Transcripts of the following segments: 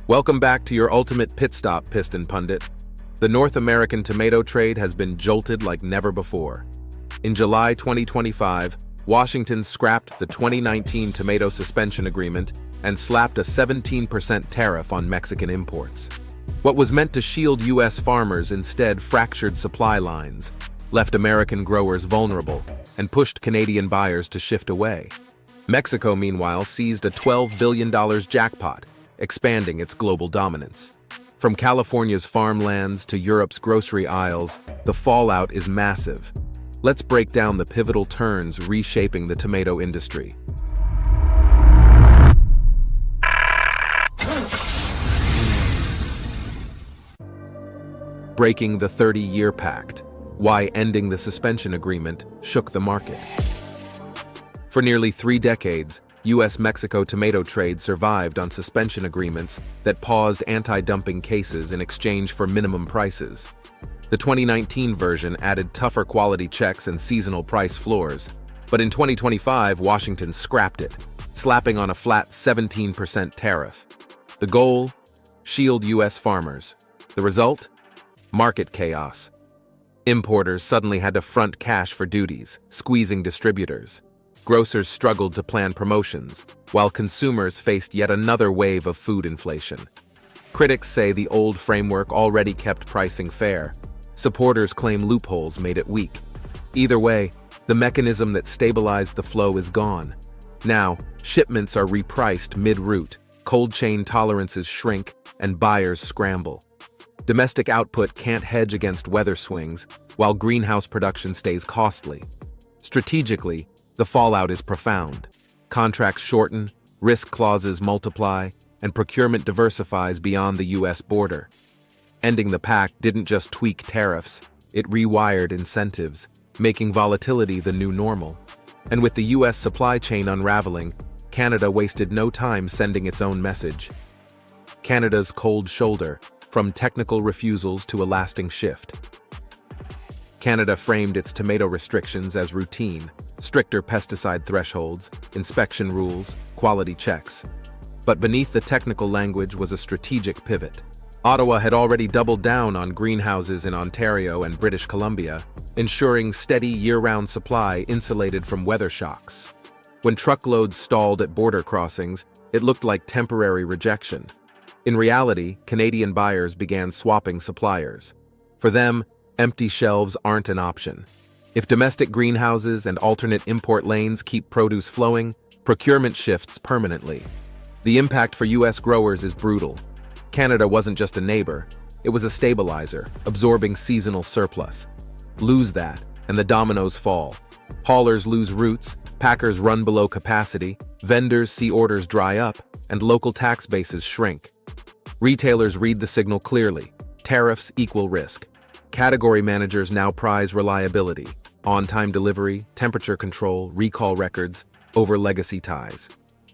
Welcome back to your ultimate pit stop, Piston Pundit. The North American tomato trade has been jolted like never before. In July 2025, Washington scrapped the 2019 Tomato Suspension Agreement and slapped a 17% tariff on Mexican imports. What was meant to shield U.S. farmers instead fractured supply lines, left American growers vulnerable, and pushed Canadian buyers to shift away. Mexico, meanwhile, seized a $12 billion jackpot, expanding its global dominance. From California's farmlands to Europe's grocery aisles, the fallout is massive. Let's break down the pivotal turns reshaping the tomato industry. Breaking the 30-year Pact. Why ending the suspension agreement shook the market. For nearly 3 decades, U.S.-Mexico tomato trade survived on suspension agreements that paused anti-dumping cases in exchange for minimum prices. The 2019 version added tougher quality checks and seasonal price floors, but in 2025, Washington scrapped it, slapping on a flat 17% tariff. The goal? Shield U.S. farmers. The result? Market chaos. Importers suddenly had to front cash for duties, squeezing distributors. Grocers struggled to plan promotions, while consumers faced yet another wave of food inflation. Critics say the old framework already kept pricing fair. Supporters claim loopholes made it weak. Either way, the mechanism that stabilized the flow is gone. Now, shipments are repriced mid-route, cold chain tolerances shrink, and buyers scramble. Domestic output can't hedge against weather swings, while greenhouse production stays costly. Strategically, the fallout is profound. Contracts shorten, risk clauses multiply, and procurement diversifies beyond the U.S. border. Ending the Pact didn't just tweak tariffs, it rewired incentives, making volatility the new normal. And with the U.S. supply chain unraveling, Canada wasted no time sending its own message. Canada's cold shoulder, from technical refusals to a lasting shift. Canada framed its tomato restrictions as routine, stricter pesticide thresholds, inspection rules, quality checks. But beneath the technical language was a strategic pivot. Ottawa had already doubled down on greenhouses in Ontario and British Columbia, ensuring steady year-round supply insulated from weather shocks. When truckloads stalled at border crossings, it looked like temporary rejection. In reality, Canadian buyers began swapping suppliers. For them, empty shelves aren't an option. If domestic greenhouses and alternate import lanes keep produce flowing, procurement shifts permanently. The impact for U.S. growers is brutal. Canada wasn't just a neighbor, it was a stabilizer, absorbing seasonal surplus. Lose that, and the dominoes fall. Haulers lose routes, packers run below capacity, vendors see orders dry up, and local tax bases shrink. Retailers read the signal clearly. Tariffs equal risk. Category managers now prize reliability, on-time delivery, temperature control, recall records, over legacy ties.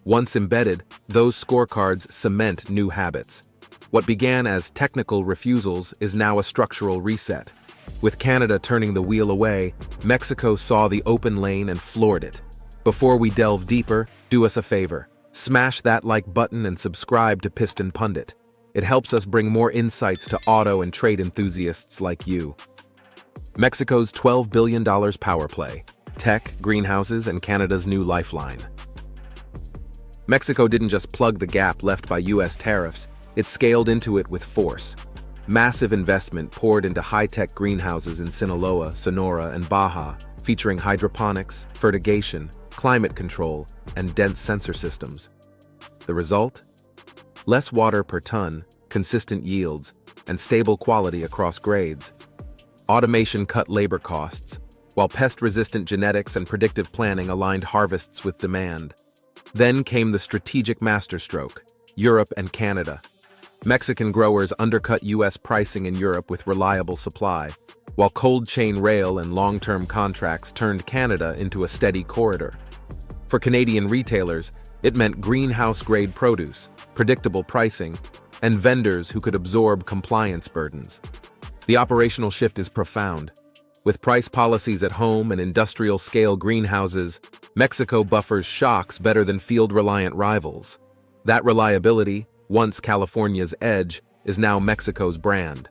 Once embedded, those scorecards cement new habits. What began as technical refusals is now a structural reset. With Canada turning the wheel away, Mexico saw the open lane and floored it. Before we delve deeper, do us a favor. Smash that like button and subscribe to Piston Pundit. It helps us bring more insights to auto and trade enthusiasts like you. Mexico's $12 billion power play, tech, greenhouses, and Canada's new Lifeline. Mexico didn't just plug the gap left by U.S. tariffs, it scaled into it with force. Massive investment poured into high-tech greenhouses in Sinaloa, Sonora, and Baja, featuring hydroponics, fertigation, climate control, and dense sensor systems. The result? Less water per ton, consistent yields, and stable quality across grades. Automation cut labor costs, while pest-resistant genetics and predictive planning aligned harvests with demand. Then came the strategic masterstroke, Europe and Canada. Mexican growers undercut U.S. pricing in Europe with reliable supply, while cold chain rail and long-term contracts turned Canada into a steady corridor. For Canadian retailers, it meant greenhouse-grade produce, predictable pricing, and vendors who could absorb compliance burdens. The operational shift is profound. With price policies at home and industrial-scale greenhouses, Mexico buffers shocks better than field-reliant rivals. That reliability, once California's edge, is now Mexico's brand.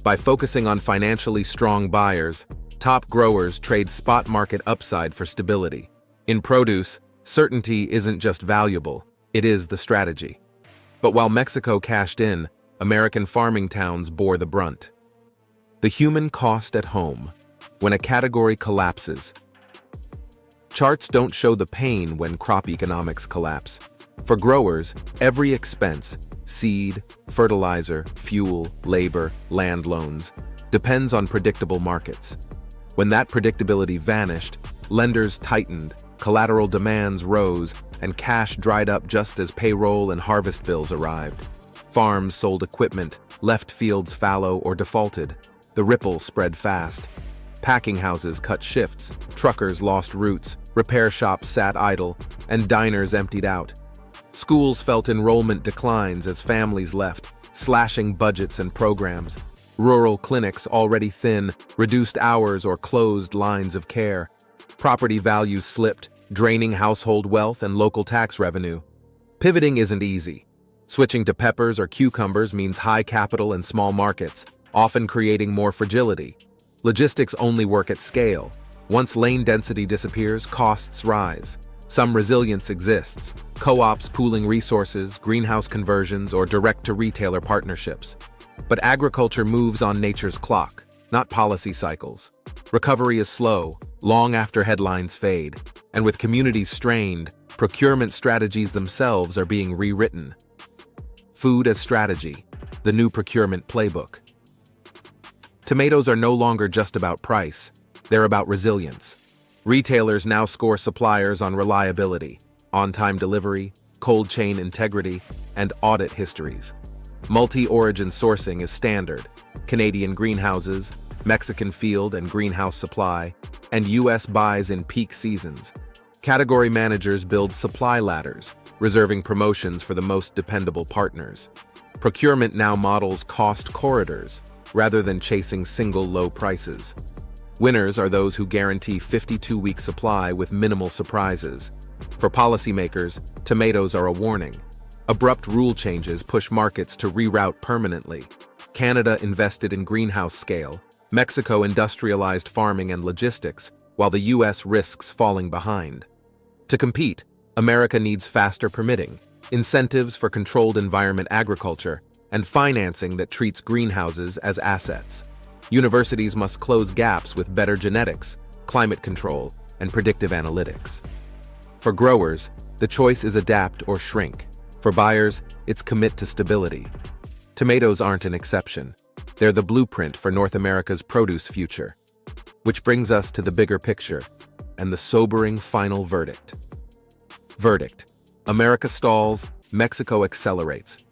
By focusing on financially strong buyers, top growers trade spot market upside for stability. In produce, certainty isn't just valuable, it is the strategy. But while Mexico cashed in, American farming towns bore the brunt. The human cost at home, when a category collapses. Charts don't show the pain when crop economics collapse. For growers, every expense, seed, fertilizer, fuel, labor, land loans, depends on predictable markets. When that predictability vanished, lenders tightened, collateral demands rose, and cash dried up just as payroll and harvest bills arrived. Farms sold equipment, left fields fallow or defaulted. The ripple spread fast. Packing houses cut shifts, truckers lost routes, repair shops sat idle, and diners emptied out. Schools felt enrollment declines as families left, slashing budgets and programs. Rural clinics, already thin, reduced hours or closed lines of care. Property values slipped, draining household wealth and local tax revenue. Pivoting isn't easy. Switching to peppers or cucumbers means high capital and small markets, often creating more fragility. Logistics only work at scale. Once lane density disappears, costs rise. Some resilience exists. Co-ops pooling resources, greenhouse conversions, or direct-to-retailer partnerships. But agriculture moves on nature's clock, not policy cycles. Recovery is slow, long after headlines fade. And with communities strained, procurement strategies themselves are being rewritten. Food as strategy, the new procurement playbook. Tomatoes are no longer just about price, they're about resilience. Retailers now score suppliers on reliability, on-time delivery, cold chain integrity, and audit histories. Multi-origin sourcing is standard. Canadian greenhouses, Mexican field and greenhouse supply, and U.S. buys in peak seasons. Category managers build supply ladders, reserving promotions for the most dependable partners. Procurement now models cost corridors, rather than chasing single low prices. Winners are those who guarantee 52-week supply with minimal surprises. For policymakers, tomatoes are a warning. Abrupt rule changes push markets to reroute permanently. Canada invested in greenhouse scale. Mexico industrialized farming and logistics, while the U.S. risks falling behind. To compete, America needs faster permitting, incentives for controlled environment agriculture, and financing that treats greenhouses as assets. Universities must close gaps with better genetics, climate control, and predictive analytics. For growers, the choice is adapt or shrink. For buyers, it's commit to stability. Tomatoes aren't an exception. They're the blueprint for North America's produce future. Which brings us to the bigger picture and the sobering final verdict. Verdict: America stalls, Mexico accelerates.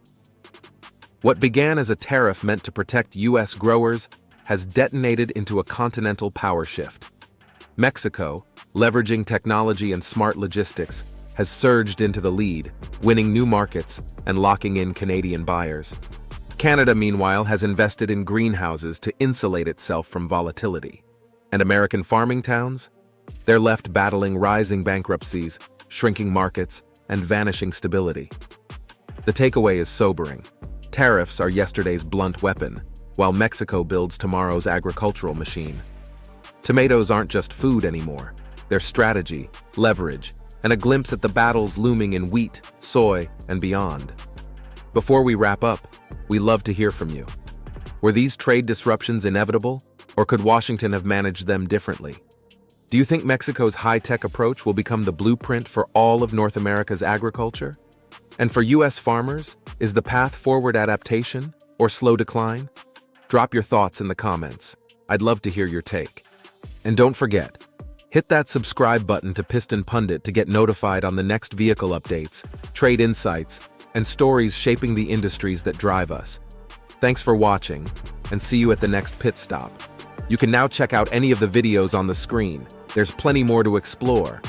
What began as a tariff meant to protect U.S. growers has detonated into a continental power shift. Mexico, leveraging technology and smart logistics, has surged into the lead, winning new markets and locking in Canadian buyers. Canada, meanwhile, has invested in greenhouses to insulate itself from volatility. And American farming towns? They're left battling rising bankruptcies, shrinking markets, and vanishing stability. The takeaway is sobering. Tariffs are yesterday's blunt weapon, while Mexico builds tomorrow's agricultural machine. Tomatoes aren't just food anymore. They're strategy, leverage, and a glimpse at the battles looming in wheat, soy, and beyond. Before we wrap up, we love to hear from you. Were these trade disruptions inevitable, or could Washington have managed them differently? Do you think Mexico's high-tech approach will become the blueprint for all of North America's agriculture? And for U.S. farmers, is the path forward adaptation or slow decline? Drop your thoughts in the comments. I'd love to hear your take. And don't forget, hit that subscribe button to Piston Pundit to get notified on the next vehicle updates, trade insights, and stories shaping the industries that drive us. Thanks for watching, and see you at the next pit stop. You can now check out any of the videos on the screen. There's plenty more to explore.